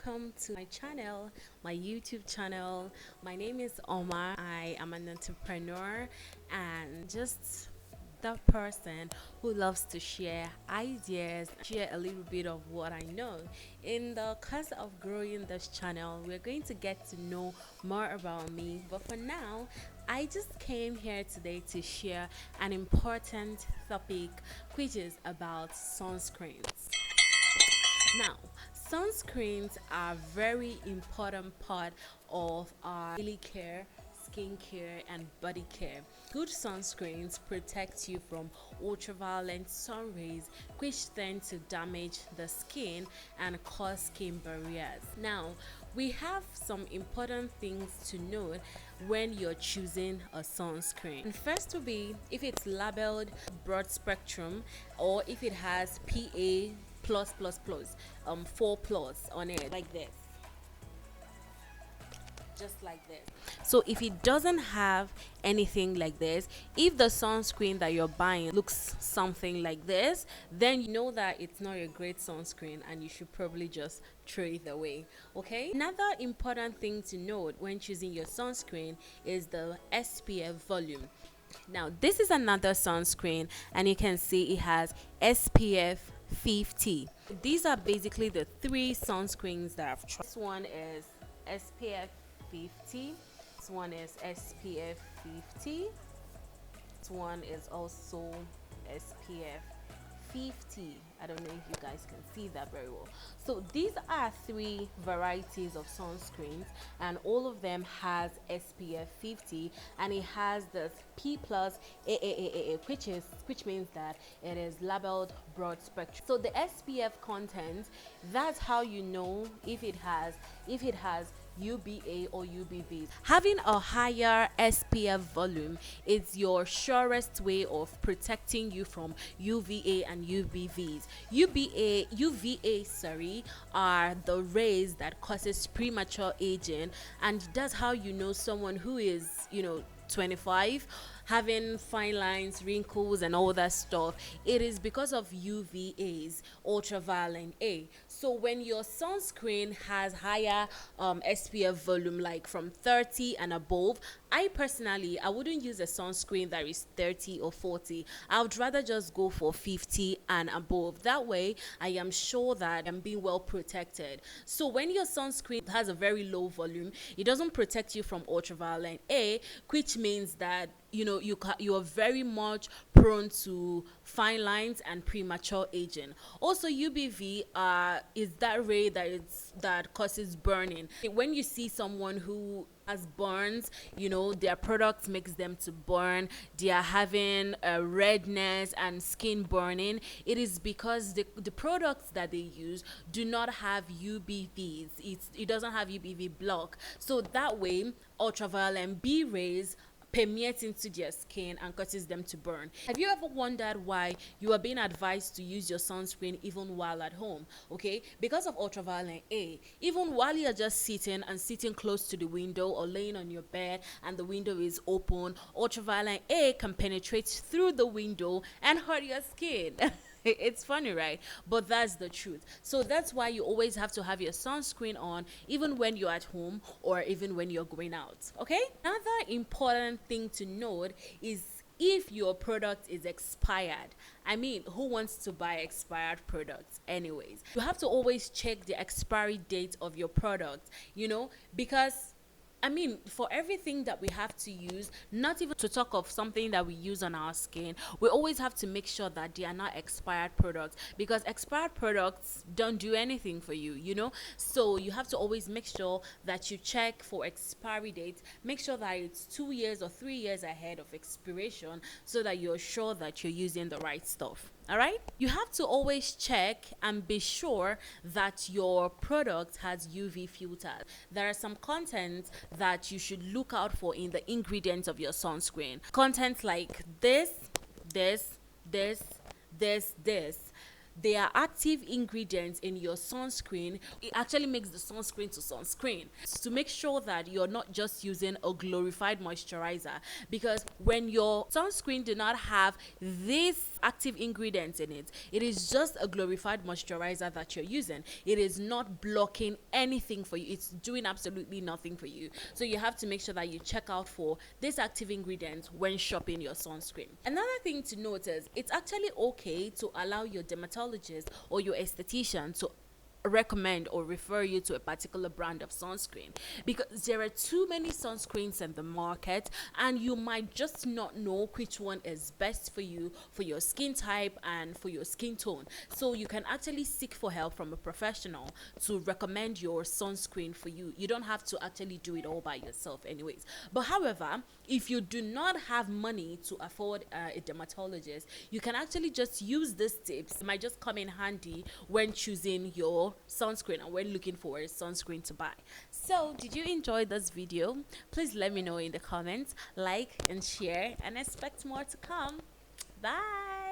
welcome to my channel, my YouTube channel. My name is Omar. I am an entrepreneur and just the person who loves to share ideas, share a little bit of what I know. In the course of growing this channel, we're going to get to know more about me. But for now, I just came here today to share an important topic, which is about sunscreens. Now, sunscreens are very important part of our daily care, skincare and body care. Good sunscreens protect you from ultraviolet sun rays which tend to damage the skin and cause skin barriers. Now, we have some important things to note when you're choosing a sunscreen. And first will be if it's labeled broad spectrum or if it has PA plus 4 plus on it, like this, just like this. So if it doesn't have anything like this, if the sunscreen that you're buying looks something like this, then you know that it's not a great sunscreen and you should probably just throw it away. Okay, another important thing to note when choosing your sunscreen is the SPF volume. Now this is another sunscreen and you can see it has SPF 50. These are basically the three sunscreens that I've tried. This one is SPF 50. This one is SPF 50. This one is also SPF 50. I don't know if you guys can see that very well. So these are three varieties of sunscreens and all of them has SPF 50 and it has this P plus AAA, which means that it is labeled broad spectrum. So the SPF content, that's how you know if it has UVA or UVB. Having a higher SPF volume is your surest way of protecting you from UVA and UVVs. UVA, are the rays that causes premature aging, and that's how you know someone who is, 25 having fine lines, wrinkles and all that stuff. It is because of UVAs, ultraviolet A. So when your sunscreen has higher SPF volume, like from 30 and above, I wouldn't use a sunscreen that is 30 or 40. I would rather just go for 50 and above. That way I am sure that I'm being well protected. So when your sunscreen has a very low volume, it doesn't protect you from ultraviolet A, which means that you are very much prone to fine lines and premature aging. Also, UVB is that ray that causes burning. When you see someone who has burns, their product makes them to burn, they are having redness and skin burning, it is because the products that they use do not have UVBs. It doesn't have UVB block, so that way ultraviolet B rays permeates into their skin and causes them to burn. Have you ever wondered why you are being advised to use your sunscreen even while at home? Okay, because of ultraviolet A. Even while you're just sitting close to the window or laying on your bed and the window is open, ultraviolet A can penetrate through the window and hurt your skin. It's funny, right? But that's the truth. So that's why you always have to have your sunscreen on, even when you're at home or even when you're going out. Okay, another important thing to note is if your product is expired. I mean, who wants to buy expired products anyways? You have to always check the expiry date of your product, because for everything that we have to use, not even to talk of something that we use on our skin, we always have to make sure that they are not expired products, because expired products don't do anything for you, So you have to always make sure that you check for expiry dates. Make sure that it's 2 years or 3 years ahead of expiration so that you're sure that you're using the right stuff. All right, you have to always check and be sure that your product has UV filters. There are some contents that you should look out for in the ingredients of your sunscreen. Content like this. there are active ingredients in your sunscreen. It actually makes the sunscreen to sunscreen, to make sure that you're not just using a glorified moisturizer, because when your sunscreen do not have these active ingredients in it, it is just a glorified moisturizer that you're using. It is not blocking anything for you. It's doing absolutely nothing for you. So you have to make sure that you check out for this active ingredient when shopping your sunscreen. Another thing to note is it's actually okay to allow your dermatologist or your esthetician to recommend or refer you to a particular brand of sunscreen, because there are too many sunscreens in the market and you might just not know which one is best for you, for your skin type and for your skin tone. So you can actually seek for help from a professional to recommend your sunscreen for you. You don't have to actually do it all by yourself anyways. But however, if you do not have money to afford a dermatologist, you can actually just use these tips. It might just come in handy when choosing your sunscreen and when looking for a sunscreen to buy. So did you enjoy this video? Please let me know in the comments, like and share, and expect more to come. Bye.